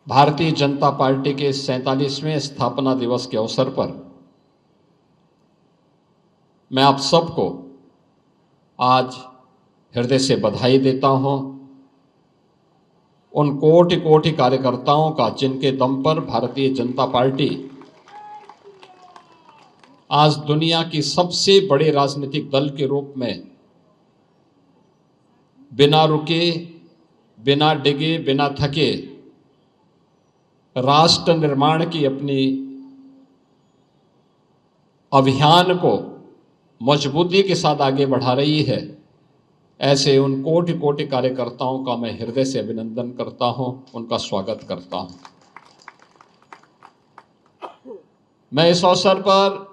Bharatiya Janata party के 47वें स्थापना दिवस के अवसर पर मैं आप सबको आज हृदय से बधाई देता हूं। उन कोटि कोटि कार्यकर्ताओं का जिनके दम पर भारतीय जनता पार्टी आज दुनिया की सबसे बड़े राजनीतिक दल के रूप में बिना रुके, बिना डिगे, बिना थके राष्ट्र निर्माण की अपनी अभियान को मजबूती के साथ आगे बढ़ा रही है। ऐसे उन कोटि कोटि कार्यकर्ताओं का मैं हृदय से अभिनंदन करता हूं, उनका स्वागत करता हूं। मैं इस अवसर पर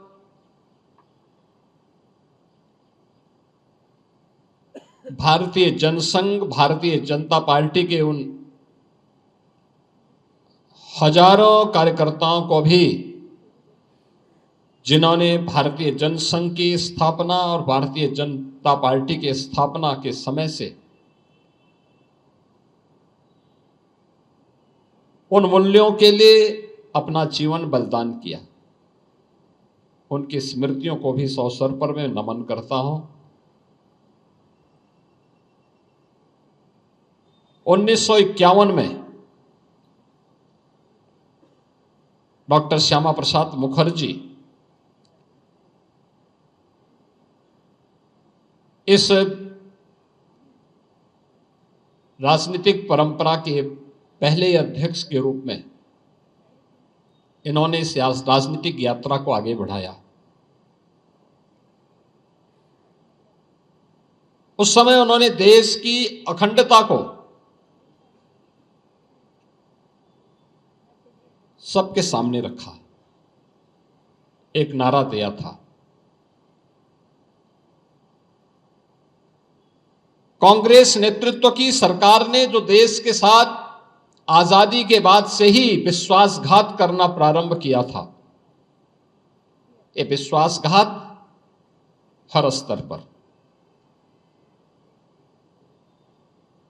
भारतीय जनसंघ, भारतीय जनता पार्टी के उन हजारों कार्यकर्ताओं को भी जिन्होंने भारतीय जनसंघ की स्थापना और भारतीय जनता पार्टी के स्थापना के समय से उन मूल्यों के लिए अपना जीवन बलिदान किया, उनकी स्मृतियों को भी इस अवसर पर मैं नमन करता हूं। 1951 में डॉक्टर श्यामा प्रसाद मुखर्जी इस राजनीतिक परंपरा के पहले अध्यक्ष के रूप में इन्होंने इस राजनीतिक यात्रा को आगे बढ़ाया। उस समय उन्होंने देश की अखंडता को सबके सामने रखा, एक नारा दिया था, कांग्रेस नेतृत्व की सरकार ने जो देश के साथ आजादी के बाद से ही विश्वासघात करना प्रारंभ किया था, ये विश्वासघात हर स्तर पर,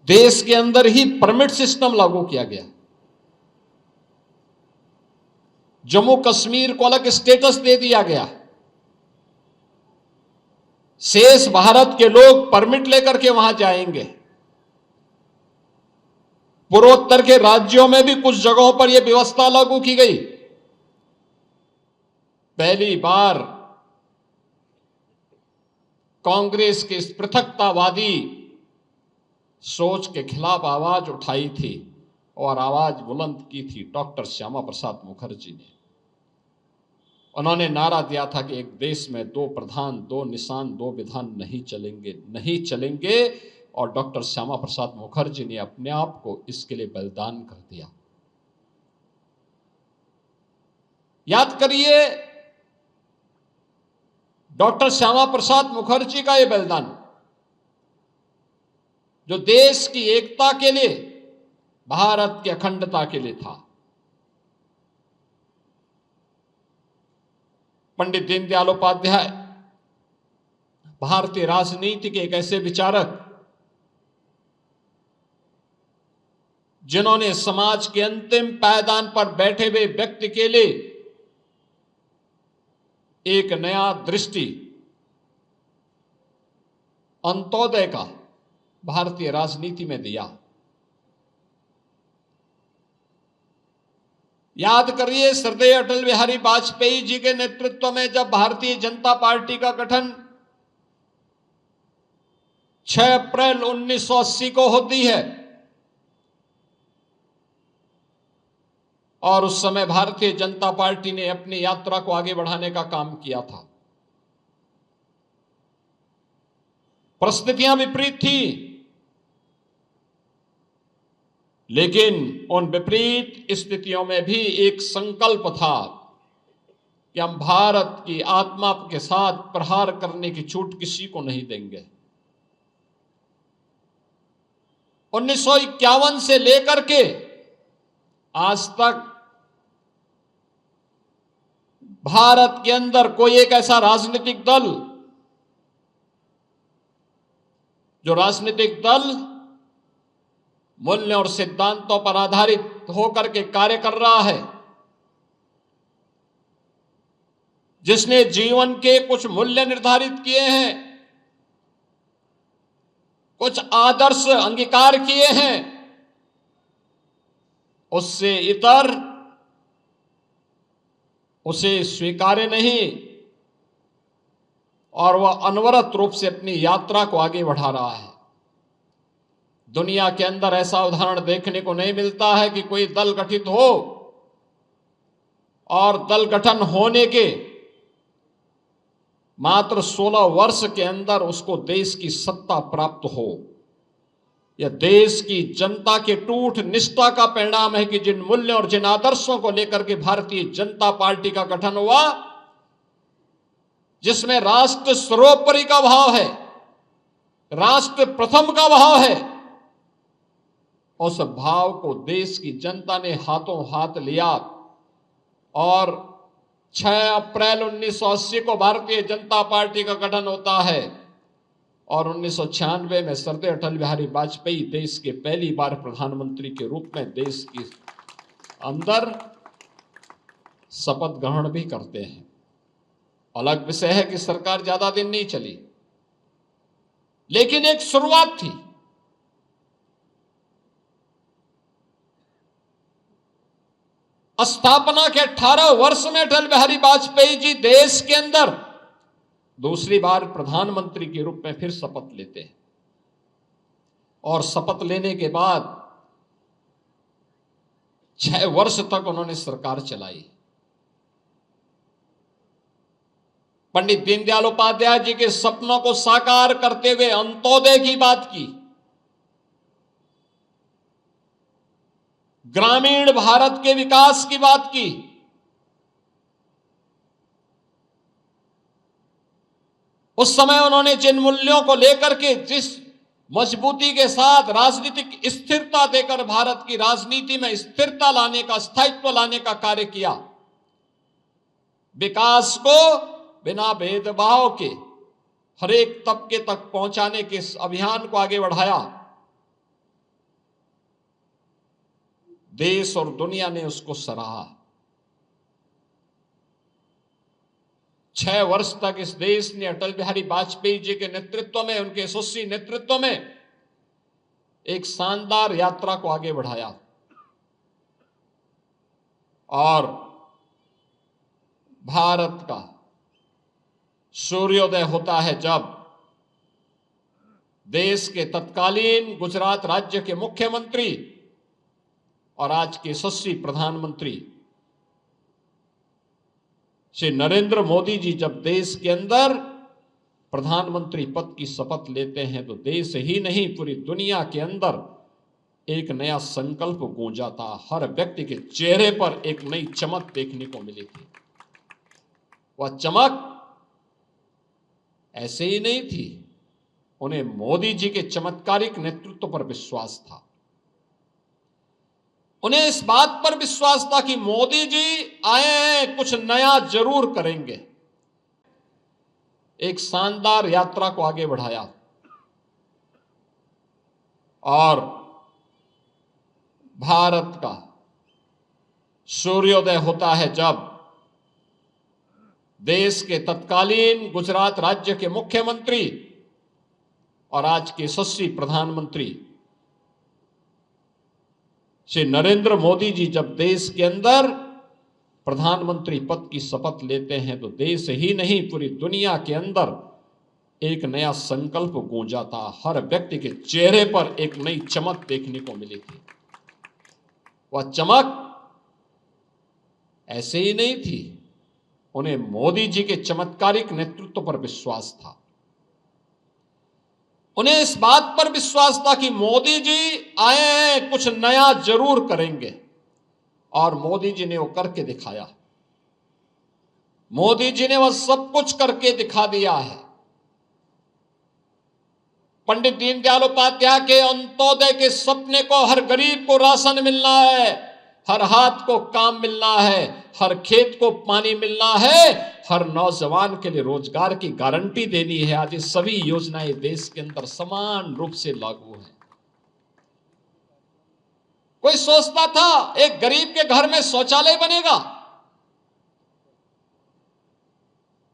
देश के अंदर ही परमिट सिस्टम लागू किया गया, जम्मू कश्मीर को अलग स्टेटस दे दिया गया, शेष भारत के लोग परमिट लेकर के वहां जाएंगे। पूर्वोत्तर के राज्यों में भी कुछ जगहों पर यह व्यवस्था लागू की गई। पहली बार कांग्रेस के इस पृथकतावादी सोच के खिलाफ आवाज उठाई थी और आवाज बुलंद की थी डॉक्टर श्यामा प्रसाद मुखर्जी ने। उन्होंने नारा दिया था कि एक देश में दो प्रधान, दो निशान, दो विधान नहीं चलेंगे और डॉक्टर श्यामा प्रसाद मुखर्जी ने अपने आप को इसके लिए बलिदान कर दिया। याद करिए डॉक्टर श्यामा प्रसाद मुखर्जी का यह बलिदान जो देश की एकता के लिए, भारत की अखंडता के लिए था। पंडित दीनदयाल उपाध्याय भारतीय राजनीति के एक ऐसे विचारक जिन्होंने समाज के अंतिम पायदान पर बैठे हुए व्यक्ति के लिए एक नया दृष्टि, अंत्योदय का भारतीय राजनीति में दिया। याद करिए श्रद्धेय अटल बिहारी वाजपेयी जी के नेतृत्व में जब भारतीय जनता पार्टी का गठन 6 अप्रैल 1980 को होती है और उस समय भारतीय जनता पार्टी ने अपनी यात्रा को आगे बढ़ाने का काम किया था। परिस्थितियां विपरीत थी, लेकिन उन विपरीत स्थितियों में भी एक संकल्प था कि हम भारत की आत्मा के साथ प्रहार करने की छूट किसी को नहीं देंगे। 1951 से लेकर के आज तक भारत के अंदर कोई एक ऐसा राजनीतिक दल जो राजनीतिक दल मूल्य और सिद्धांतों पर आधारित होकर के कार्य कर रहा है, जिसने जीवन के कुछ मूल्य निर्धारित किए हैं, कुछ आदर्श अंगीकार किए हैं, उससे इतर उसे स्वीकार्य नहीं, और वह अनवरत रूप से अपनी यात्रा को आगे बढ़ा रहा है। दुनिया के अंदर ऐसा उदाहरण देखने को नहीं मिलता है कि कोई दल गठित हो और दल गठन होने के मात्र 16 वर्ष के अंदर उसको देश की सत्ता प्राप्त हो। यह देश की जनता के टूट निष्ठा का परिणाम है कि जिन मूल्यों और जिन आदर्शों को लेकर के भारतीय जनता पार्टी का गठन हुआ, जिसमें राष्ट्र सर्वोपरि का भाव है, राष्ट्र प्रथम का भाव है, उस भाव को देश की जनता ने हाथों हाथ लिया और 6 अप्रैल 1980 को भारतीय जनता पार्टी का गठन होता है और 1996 में सरदार अटल बिहारी वाजपेयी देश के पहली बार प्रधानमंत्री के रूप में देश के अंदर शपथ ग्रहण भी करते हैं। अलग विषय है कि सरकार ज्यादा दिन नहीं चली, लेकिन एक शुरुआत थी। स्थापना के 18 वर्ष में अटल बिहारी वाजपेयी जी देश के अंदर दूसरी बार प्रधानमंत्री के रूप में फिर शपथ लेते हैं और शपथ लेने के बाद 6 वर्ष तक उन्होंने सरकार चलाई। पंडित दीनदयाल उपाध्याय जी के सपनों को साकार करते हुए अंत्योदय की बात की, ग्रामीण भारत के विकास की बात की, उस समय उन्होंने जिन मूल्यों को लेकर के जिस मजबूती के साथ राजनीतिक स्थिरता देकर भारत की राजनीति में स्थिरता लाने का, स्थायित्व लाने का कार्य किया, विकास को बिना भेदभाव के हर एक तबके तक पहुंचाने के इस अभियान को आगे बढ़ाया, देश और दुनिया ने उसको सराहा। 6 वर्ष तक इस देश ने अटल बिहारी वाजपेयी जी के नेतृत्व में, उनके यशस्वी नेतृत्व में एक शानदार यात्रा को आगे बढ़ाया और भारत का सूर्योदय होता है जब देश के तत्कालीन गुजरात राज्य के मुख्यमंत्री और आज के यशस्वी प्रधानमंत्री श्री नरेंद्र मोदी जी जब देश के अंदर प्रधानमंत्री पद की शपथ लेते हैं तो देश ही नहीं पूरी दुनिया के अंदर एक नया संकल्प गूंजा था। हर व्यक्ति के चेहरे पर एक नई चमक देखने को मिली थी। वह चमक ऐसे ही नहीं थी, उन्हें मोदी जी के चमत्कारिक नेतृत्व पर विश्वास था। उन्हें इस बात पर विश्वास था कि मोदी जी आए हैं, कुछ नया जरूर करेंगे। एक शानदार यात्रा को आगे बढ़ाया और भारत का सूर्योदय होता है जब देश के तत्कालीन गुजरात राज्य के मुख्यमंत्री और आज के यशस्वी प्रधानमंत्री श्री नरेंद्र मोदी जी जब देश के अंदर प्रधानमंत्री पद की शपथ लेते हैं तो देश ही नहीं पूरी दुनिया के अंदर एक नया संकल्प गूंजा था। हर व्यक्ति के चेहरे पर एक नई चमक देखने को मिली थी। वह चमक ऐसे ही नहीं थी, उन्हें मोदी जी के चमत्कारिक नेतृत्व पर विश्वास था। उन्हें इस बात पर विश्वास था कि मोदी जी आए हैं, कुछ नया जरूर करेंगे और मोदी जी ने वो करके दिखाया। मोदी जी ने वह सब कुछ करके दिखा दिया है। पंडित दीनदयाल उपाध्याय के अंत्योदय के सपने को, हर गरीब को राशन मिलना है, हर हाथ को काम मिलना है, हर खेत को पानी मिलना है, हर नौजवान के लिए रोजगार की गारंटी देनी है। आज ये सभी योजनाएं देश के अंदर समान रूप से लागू हैं। कोई सोचता था एक गरीब के घर में शौचालय बनेगा,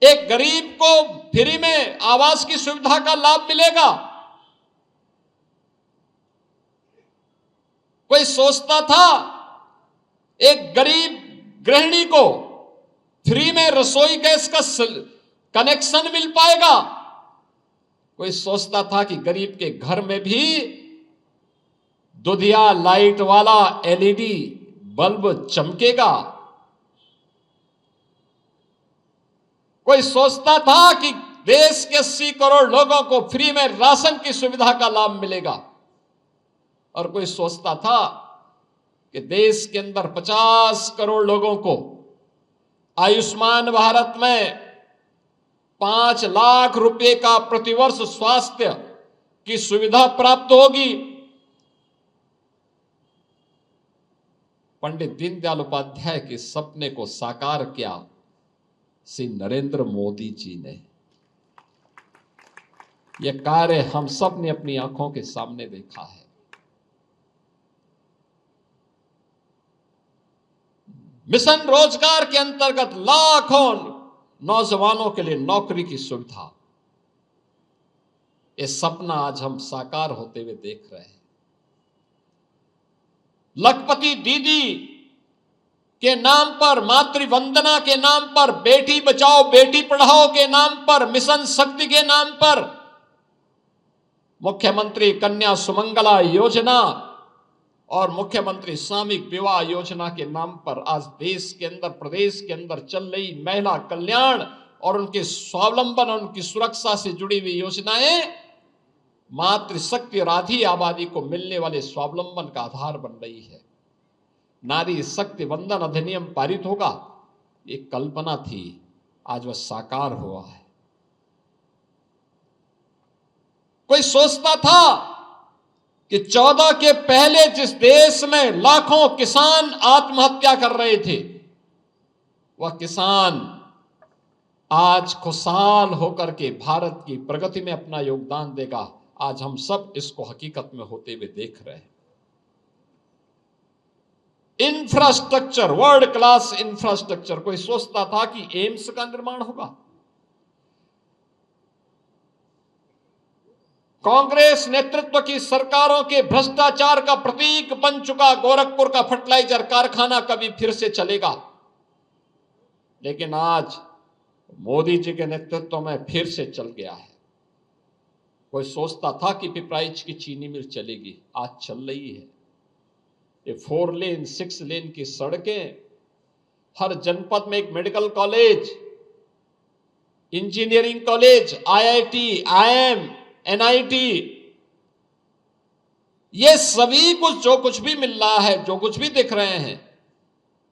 एक गरीब को फ्री में आवास की सुविधा का लाभ मिलेगा। कोई सोचता था एक गरीब गृहिणी को फ्री में रसोई गैस का कनेक्शन मिल पाएगा। कोई सोचता था कि गरीब के घर में भी दुधिया लाइट वाला एलईडी बल्ब चमकेगा। कोई सोचता था कि देश के 80 करोड़ लोगों को फ्री में राशन की सुविधा का लाभ मिलेगा। और कोई सोचता था कि देश के अंदर 50 करोड़ लोगों को आयुष्मान भारत में 5 लाख रुपए का प्रतिवर्ष स्वास्थ्य की सुविधा प्राप्त होगी। पंडित दीनदयाल उपाध्याय के सपने को साकार किया श्री नरेंद्र मोदी जी ने। यह कार्य हम सब ने अपनी आंखों के सामने देखा है। मिशन रोजगार के अंतर्गत लाखों नौजवानों के लिए नौकरी की सुविधा, ये सपना आज हम साकार होते हुए देख रहे हैं। लखपति दीदी के नाम पर, मातृ वंदना के नाम पर, बेटी बचाओ बेटी पढ़ाओ के नाम पर, मिशन शक्ति के नाम पर, मुख्यमंत्री कन्या सुमंगला योजना और मुख्यमंत्री सामूहिक विवाह योजना के नाम पर आज देश के अंदर, प्रदेश के अंदर चल रही महिला कल्याण और उनके स्वावलंबन और उनकी सुरक्षा से जुड़ी हुई योजनाएं मातृशक्ति और आधी आबादी को मिलने वाले स्वावलंबन का आधार बन रही है। नारी शक्ति वंदन अधिनियम पारित होगा, ये कल्पना थी, आज वह साकार हुआ है। कोई सोचता था कि 14 के पहले जिस देश में लाखों किसान आत्महत्या कर रहे थे, वह किसान आज खुशहाल होकर के भारत की प्रगति में अपना योगदान देगा। आज हम सब इसको हकीकत में होते हुए देख रहे हैं। Infrastructure, world class infrastructure. कोई सोचता था कि एम्स का निर्माण होगा। कांग्रेस नेतृत्व की सरकारों के भ्रष्टाचार का प्रतीक बन चुका गोरखपुर का फर्टिलाइजर कारखाना कभी फिर से चलेगा, लेकिन आज मोदी जी के नेतृत्व में फिर से चल गया है। कोई सोचता था कि पिपराइच की चीनी मिल चलेगी, आज चल रही है। ये 4 लेन 6 लेन की सड़कें, हर जनपद में एक medical college, engineering college, IIT, IIM, NIT, ये सभी कुछ जो कुछ भी मिल रहा है, जो कुछ भी दिख रहे हैं,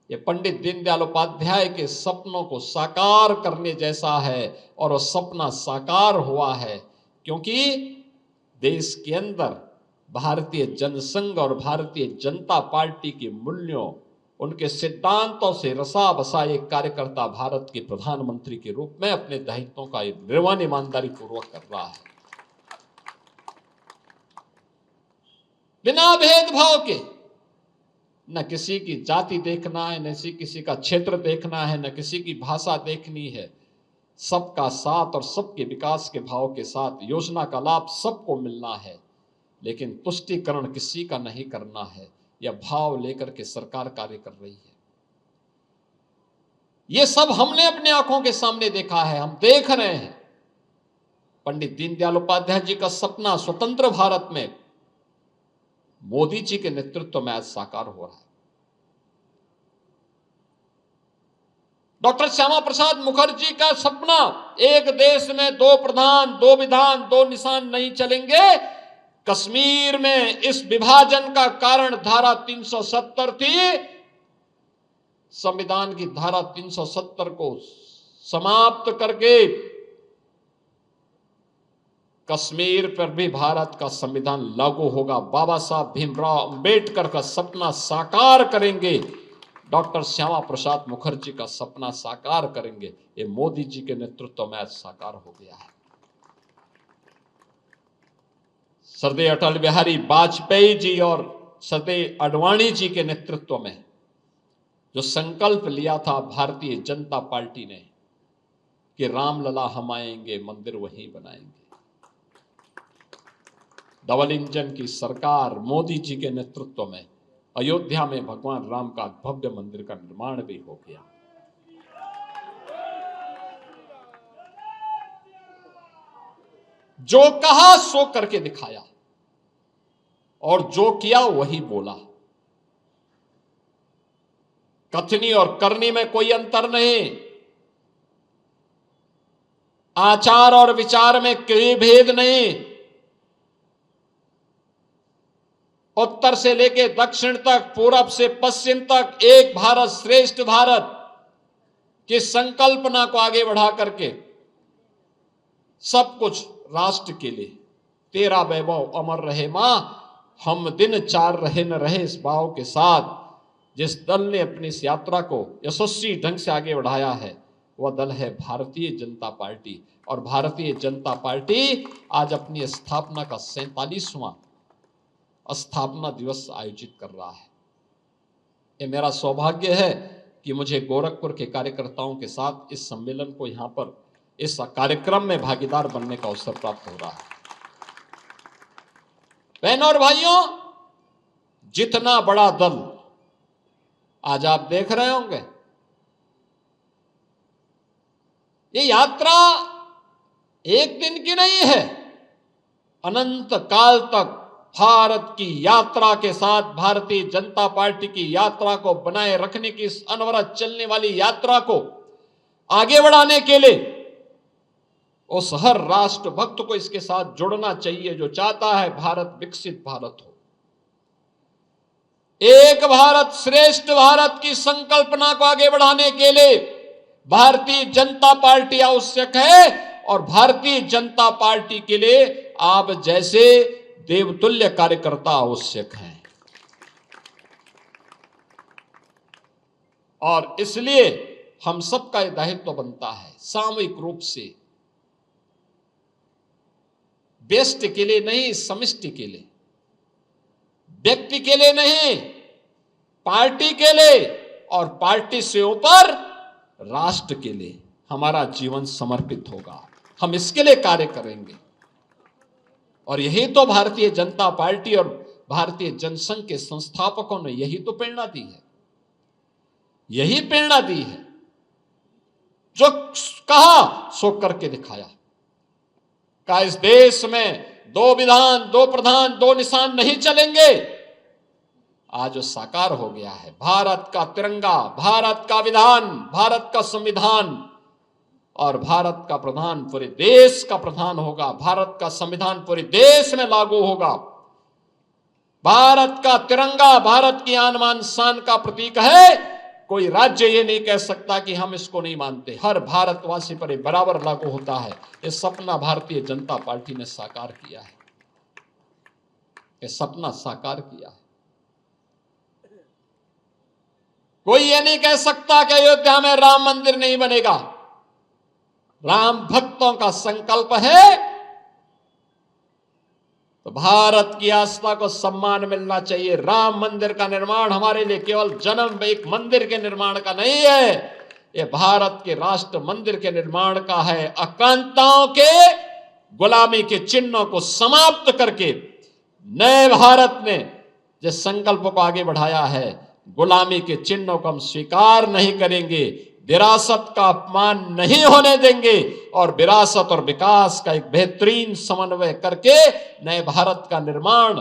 ये पंडित दीनदयाल उपाध्याय के सपनों को साकार करने जैसा है। और वो सपना साकार हुआ है क्योंकि देश के अंदर भारतीय जनसंघ और भारतीय जनता पार्टी के मूल्यों, उनके सिद्धांतों से रसा बसा एक कार्यकर्ता भारत के प्रधानमंत्री के रूप में अपने दायित्वों का निर्वहन ईमानदारी पूर्वक कर रहा है, बिना भेदभाव के। न किसी की जाति देखना है, न किसी का क्षेत्र देखना है, न किसी की भाषा देखनी है। सबका साथ और सबके विकास के भाव के साथ योजना का लाभ सबको मिलना है, लेकिन तुष्टीकरण किसी का नहीं करना है। यह भाव लेकर के सरकार कार्य कर रही है। यह सब हमने अपने आंखों के सामने देखा है, हम देख रहे हैं। पंडित दीनदयाल उपाध्याय जी का सपना स्वतंत्र भारत में मोदी जी के नेतृत्व में आज साकार हो रहा है। डॉक्टर श्यामा प्रसाद मुखर्जी का सपना, एक देश में 2 प्रधान 2 विधान 2 निशान नहीं चलेंगे। कश्मीर में इस विभाजन का कारण धारा 370 थी। संविधान की धारा 370 को समाप्त करके कश्मीर पर भी भारत का संविधान लागू होगा। बाबा साहब भीमराव अंबेडकर का सपना साकार करेंगे, डॉक्टर श्यामा प्रसाद मुखर्जी का सपना साकार करेंगे। ये मोदी जी के नेतृत्व में आज साकार हो गया है। श्रद्धेय अटल बिहारी वाजपेयी जी और सतीश अडवाणी जी के नेतृत्व में जो संकल्प लिया था भारतीय जनता पार्टी ने कि रामलला हम आएंगे, मंदिर वहीं बनाएंगे। डबल इंजन की सरकार मोदी जी के नेतृत्व में अयोध्या में भगवान राम का भव्य मंदिर का निर्माण भी हो गया। जो कहा सो करके दिखाया और जो किया वही बोला। कथनी और करनी में कोई अंतर नहीं, आचार और विचार में कोई भेद नहीं। उत्तर से लेके दक्षिण तक, पूरब से पश्चिम तक एक भारत श्रेष्ठ भारत की संकल्पना को आगे बढ़ा करके सब कुछ राष्ट्र के लिए। तेरा वैभव अमर रहे मां, हम दिन चार रहे न रहे इस भाव के साथ जिस दल ने अपनी इस यात्रा को यशस्वी ढंग से आगे बढ़ाया है वह दल है भारतीय जनता पार्टी। और भारतीय जनता पार्टी आज अपनी स्थापना का 47वां स्थापना दिवस आयोजित कर रहा है। ये मेरा सौभाग्य है कि मुझे गोरखपुर के कार्यकर्ताओं के साथ इस सम्मेलन को यहां पर इस कार्यक्रम में भागीदार बनने का अवसर प्राप्त हो रहा है। बहनों और भाइयों, जितना बड़ा दल आज आप देख रहे होंगे, ये यात्रा एक दिन की नहीं है, अनंत काल तक भारत की यात्रा के साथ भारतीय जनता पार्टी की यात्रा को बनाए रखने की इस अनवरत चलने वाली यात्रा को आगे बढ़ाने के लिए उस हर राष्ट्र भक्त को इसके साथ जुड़ना चाहिए जो चाहता है भारत विकसित भारत हो। एक भारत श्रेष्ठ भारत की संकल्पना को आगे बढ़ाने के लिए भारतीय जनता पार्टी आवश्यक है और भारतीय जनता पार्टी के लिए आप जैसे देवतुल्य कार्यकर्ता आवश्यक हैं। और इसलिए हम सबका यह दायित्व बनता है सामूहिक रूप से, व्यष्टि के लिए नहीं, समष्टि के लिए, व्यक्ति के लिए नहीं, पार्टी के लिए और पार्टी से ऊपर राष्ट्र के लिए हमारा जीवन समर्पित होगा। हम इसके लिए कार्य करेंगे और यही तो भारतीय जनता पार्टी और भारतीय जनसंघ के संस्थापकों ने यही तो प्रेरणा दी है, यही प्रेरणा दी है। जो कहा सो करके दिखाया। का इस देश में दो विधान, दो प्रधान, दो निशान नहीं चलेंगे, आज वो साकार हो गया है। भारत का तिरंगा, भारत का विधान, भारत का संविधान और भारत का प्रधान पूरे देश का प्रधान होगा। भारत का संविधान पूरे देश में लागू होगा। भारत का तिरंगा भारत की आन बान शान का प्रतीक है। कोई राज्य ये नहीं कह सकता कि हम इसको नहीं मानते। हर भारतवासी पर बराबर लागू होता है। ये सपना भारतीय जनता पार्टी ने साकार किया है, ये सपना साकार किया है। कोई ये नहीं कह सकता कि अयोध्या में राम मंदिर नहीं बनेगा। राम भक्तों का संकल्प है तो भारत की आस्था को सम्मान मिलना चाहिए। राम मंदिर का निर्माण हमारे लिए केवल जन्म एक मंदिर के निर्माण का नहीं है, ये भारत के राष्ट्र मंदिर के निर्माण का है। आकांताओं के गुलामी के चिन्हों को समाप्त करके नए भारत ने जिस संकल्प को आगे बढ़ाया है, गुलामी के चिन्हों को हम स्वीकार नहीं करेंगे, विरासत का अपमान नहीं होने देंगे और विरासत और विकास का एक बेहतरीन समन्वय करके नए भारत का निर्माण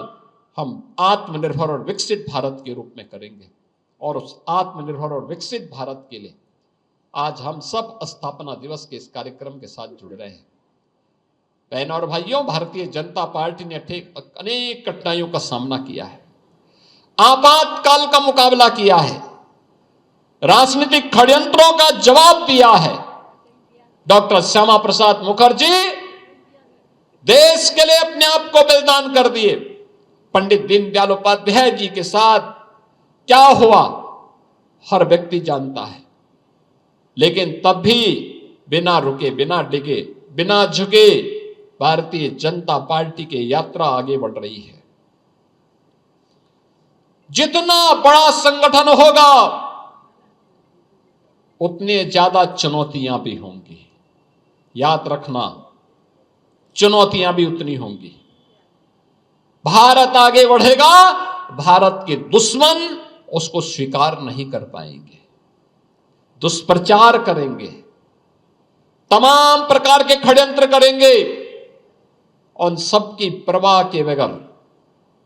हम आत्मनिर्भर और विकसित भारत के रूप में करेंगे। और उस आत्मनिर्भर और विकसित भारत के लिए आज हम सब स्थापना दिवस के इस कार्यक्रम के साथ जुड़ रहे हैं। बहनों और भाइयों, भारतीय जनता पार्टी ने अनेक कठिनाइयों का सामना किया है, आपातकाल का मुकाबला किया है, राजनीतिक षड्यंत्रों का जवाब दिया है। डॉक्टर श्यामा प्रसाद मुखर्जी देश के लिए अपने आप को बलिदान कर दिए। पंडित दीनदयाल उपाध्याय जी के साथ क्या हुआ हर व्यक्ति जानता है, लेकिन तब भी बिना रुके, बिना डिगे, बिना झुके भारतीय जनता पार्टी की यात्रा आगे बढ़ रही है। जितना बड़ा संगठन होगा उतने ज्यादा चुनौतियां भी होंगी। याद रखना, चुनौतियां भी उतनी होंगी। भारत आगे बढ़ेगा, भारत के दुश्मन उसको स्वीकार नहीं कर पाएंगे, दुष्प्रचार करेंगे, तमाम प्रकार के षड्यंत्र करेंगे। उन सबकी परवाह के बगैर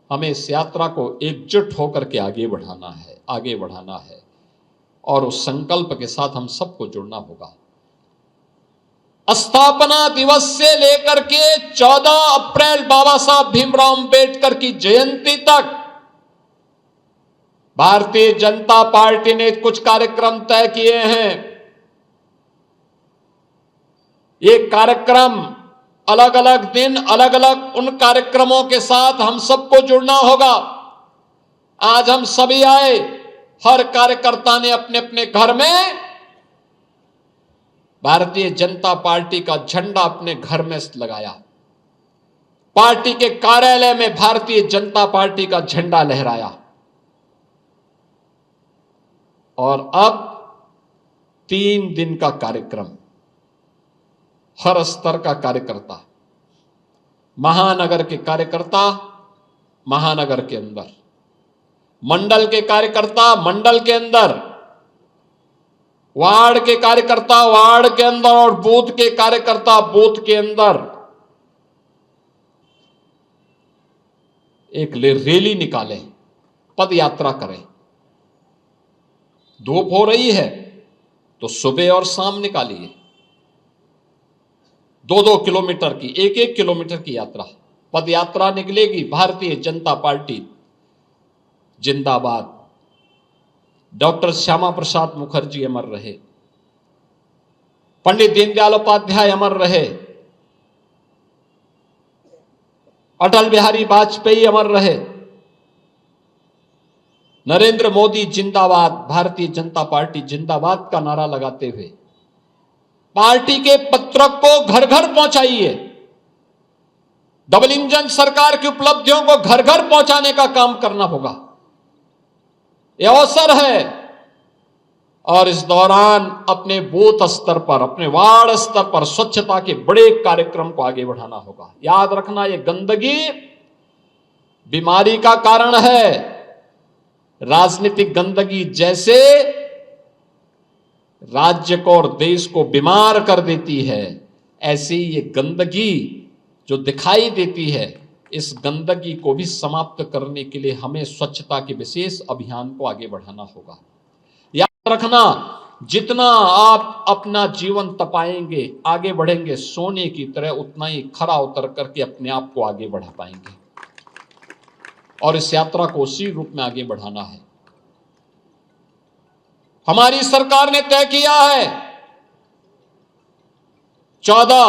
हमें इस यात्रा को एकजुट होकर के आगे बढ़ाना है और उस संकल्प के साथ हम सबको जुड़ना होगा। स्थापना दिवस से लेकर के 14 अप्रैल बाबा साहब भीमराव अंबेडकर की जयंती तक भारतीय जनता पार्टी ने कुछ कार्यक्रम तय किए हैं। ये कार्यक्रम अलग अलग दिन, अलग अलग उन कार्यक्रमों के साथ हम सबको जुड़ना होगा। आज हम सभी आए, हर कार्यकर्ता ने अपने अपने घर में भारतीय जनता पार्टी का झंडा अपने घर में लगाया, पार्टी के कार्यालय में भारतीय जनता पार्टी का झंडा लहराया। और अब 3 दिन का कार्यक्रम, हर स्तर का कार्यकर्ता, महानगर के कार्यकर्ता महानगर के अंदर, मंडल के कार्यकर्ता मंडल के अंदर, वार्ड के कार्यकर्ता वार्ड के अंदर और बूथ के कार्यकर्ता बूथ के अंदर एक रैली निकालें, पद यात्रा करें। धूप हो रही है तो सुबह और शाम निकालिए, 2-2 किलोमीटर की, 1-1 किलोमीटर की यात्रा, पद यात्रा निकलेगी। भारतीय जनता पार्टी जिंदाबाद। डॉक्टर श्यामा प्रसाद मुखर्जी अमर रहे, पंडित दीनदयाल उपाध्याय अमर रहे, अटल बिहारी वाजपेयी अमर रहे, नरेंद्र मोदी जिंदाबाद, भारतीय जनता पार्टी जिंदाबाद का नारा लगाते हुए पार्टी के पत्रक को घर घर पहुंचाइए। डबल इंजन सरकार की उपलब्धियों को घर घर पहुंचाने का काम करना होगा। यह अवसर है और इस दौरान अपने बूथ स्तर पर, अपने वार्ड स्तर पर स्वच्छता के बड़े कार्यक्रम को आगे बढ़ाना होगा। याद रखना, यह गंदगी बीमारी का कारण है। राजनीतिक गंदगी जैसे राज्य को और देश को बीमार कर देती है, ऐसी ये गंदगी जो दिखाई देती है, इस गंदगी को भी समाप्त करने के लिए हमें स्वच्छता के विशेष अभियान को आगे बढ़ाना होगा। याद रखना, जितना आप अपना जीवन तपाएंगे, आगे बढ़ेंगे सोने की तरह, उतना ही खरा उतर करके अपने आप को आगे बढ़ा पाएंगे और इस यात्रा को उसी रूप में आगे बढ़ाना है। हमारी सरकार ने तय किया है 14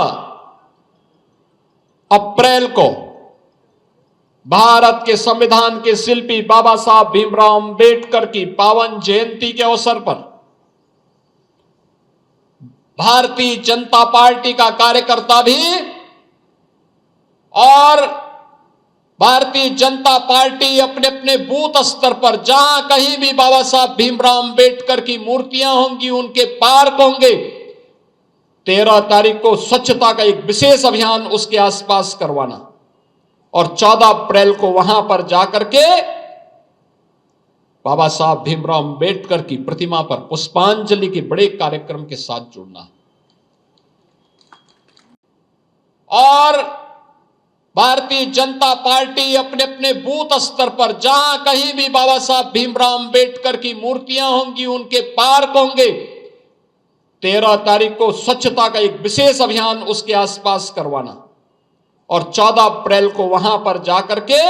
अप्रैल को भारत के संविधान के शिल्पी बाबा साहब भीमराव अंबेडकर की पावन जयंती के अवसर पर भारतीय जनता पार्टी का कार्यकर्ता भी और भारतीय जनता पार्टी अपने अपने बूथ स्तर पर जहां कहीं भी बाबा साहब भीमराव अंबेडकर की मूर्तियां होंगी, उनके पार्क होंगे, 13 तारीख को स्वच्छता का एक विशेष अभियान उसके आसपास करवाना और 14 अप्रैल को वहां पर जाकर के बाबा साहब भीमराव अंबेडकर की प्रतिमा पर पुष्पांजलि के बड़े कार्यक्रम के साथ जुड़ना। और भारतीय जनता पार्टी अपने अपने बूथ स्तर पर जहां कहीं भी बाबा साहब भीमराव अंबेडकर की मूर्तियां होंगी, उनके पार्क होंगे, 13 तारीख को स्वच्छता का एक विशेष अभियान उसके आसपास करवाना और 14 अप्रैल को वहां पर जाकर के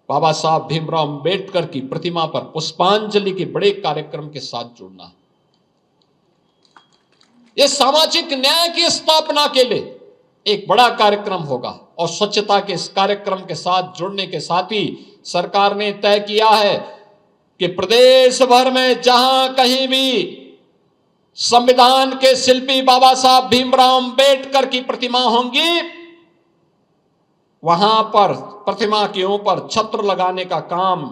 बाबा साहब भीमराव अंबेडकर की प्रतिमा पर पुष्पांजलि के बड़े कार्यक्रम के साथ जुड़ना। यह सामाजिक न्याय की स्थापना के लिए एक बड़ा कार्यक्रम होगा और स्वच्छता के इस कार्यक्रम के साथ जुड़ने के साथ ही सरकार ने तय किया है कि प्रदेश भर में जहां कहीं भी संविधान के शिल्पी बाबा साहब भीमराव अंबेडकर की प्रतिमा होंगी, वहां पर प्रतिमा के ऊपर छत्र लगाने का काम,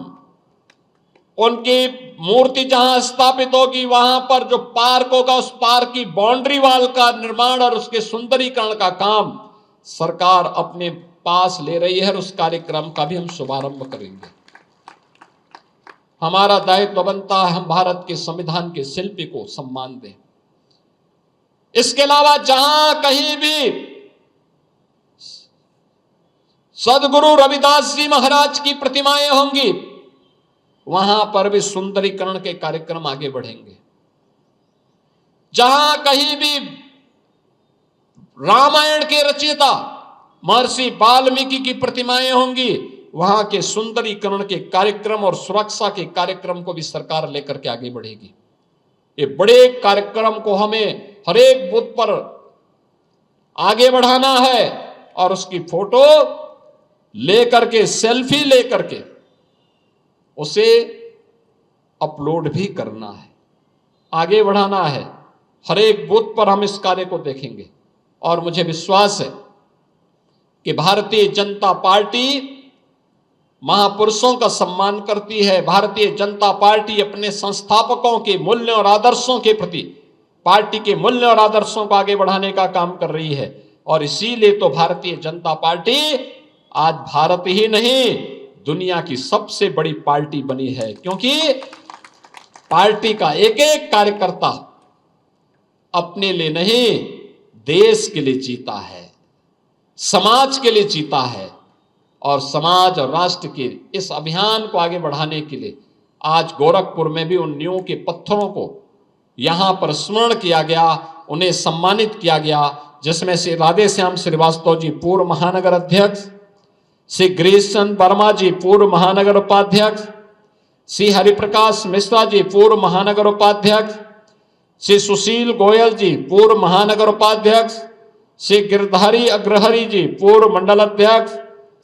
उनकी मूर्ति जहां स्थापित होगी वहां पर जो पार्क होगा उस पार्क की बाउंड्री वाल का निर्माण और उसके सुंदरीकरण का काम सरकार अपने पास ले रही है और उस कार्यक्रम का भी हम शुभारंभ करेंगे। हमारा दायित्व बनता है हम भारत के संविधान के शिल्पी को सम्मान दें। इसके अलावा जहां कहीं भी सदगुरु रविदास जी महाराज की प्रतिमाएं होंगी वहां पर भी सुंदरीकरण के कार्यक्रम आगे बढ़ेंगे। जहां कहीं भी रामायण के रचयिता महर्षि वाल्मीकि की प्रतिमाएं होंगी वहां के सुंदरीकरण के कार्यक्रम और सुरक्षा के कार्यक्रम को भी सरकार लेकर के आगे बढ़ेगी। ये बड़े कार्यक्रम को हमें हर एक बूथ पर आगे बढ़ाना है और उसकी फोटो लेकर के, सेल्फी लेकर के उसे अपलोड भी करना है, आगे बढ़ाना है। हर एक बूथ पर हम इस कार्य को देखेंगे और मुझे विश्वास है कि भारतीय जनता पार्टी महापुरुषों का सम्मान करती है। भारतीय जनता पार्टी अपने संस्थापकों के मूल्यों और आदर्शों के प्रति, पार्टी के मूल्यों और आदर्शों को आगे बढ़ाने का काम कर रही है और इसीलिए तो भारतीय जनता पार्टी आज भारत ही नहीं दुनिया की सबसे बड़ी पार्टी बनी है, क्योंकि पार्टी का एक एक कार्यकर्ता अपने लिए नहीं देश के लिए जीता है, समाज के लिए जीता है और समाज और राष्ट्र के इस अभियान को आगे बढ़ाने के लिए आज गोरखपुर में भी उन नींव के पत्थरों को यहां पर स्मरण किया गया, उन्हें सम्मानित किया गया, जिसमें से राधे श्याम श्रीवास्तव जी पूर्व महानगर अध्यक्ष, श्री गिरीश चंद्र वर्मा जी पूर्व महानगर उपाध्यक्ष, श्री हरिप्रकाश मिश्रा जी पूर्व महानगर उपाध्यक्ष, श्री सुशील गोयल जी पूर्व महानगर उपाध्यक्ष, श्री गिरधारी अग्रहरी जी पूर्व मंडल अध्यक्ष,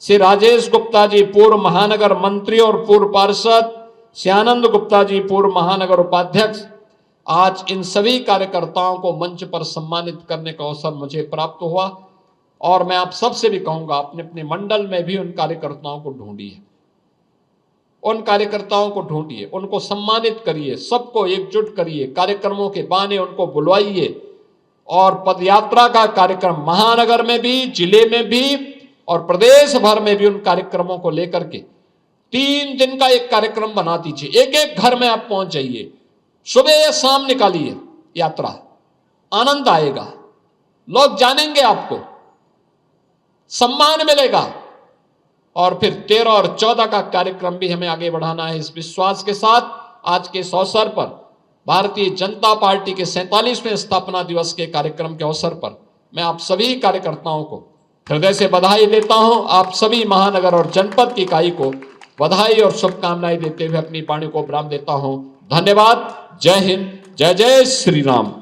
श्री राजेश गुप्ता जी पूर्व महानगर मंत्री और पूर्व पार्षद, श्री आनंद गुप्ता जी पूर्व महानगर उपाध्यक्ष। आज इन सभी कार्यकर्ताओं को मंच पर सम्मानित करने का अवसर मुझे प्राप्त हुआ और मैं आप सबसे भी कहूंगा अपने अपने मंडल में भी उन कार्यकर्ताओं को ढूंढिए, उन कार्यकर्ताओं को ढूंढिए, उनको सम्मानित करिए, सबको एकजुट करिए, कार्यक्रमों के बहाने उनको बुलवाइए और पदयात्रा का कार्यक्रम महानगर में भी, जिले में भी और प्रदेश भर में भी उन कार्यक्रमों को लेकर के 3 दिन का एक कार्यक्रम बना दीजिए। एक एक घर में आप पहुंच जाइए, सुबह या शाम निकालिए यात्रा, आनंद आएगा, लोग जानेंगे, आपको सम्मान मिलेगा और फिर 13 और 14 का कार्यक्रम भी हमें आगे बढ़ाना है। इस विश्वास के साथ आज के इस अवसर पर भारतीय जनता पार्टी के 47वें स्थापना दिवस के कार्यक्रम के अवसर पर मैं आप सभी कार्यकर्ताओं को हृदय से बधाई देता हूं। आप सभी महानगर और जनपद की इकाई को बधाई और शुभकामनाएं देते हुए अपनी वाणी को विराम देता हूं। धन्यवाद। जय हिंद, जय जय श्री राम।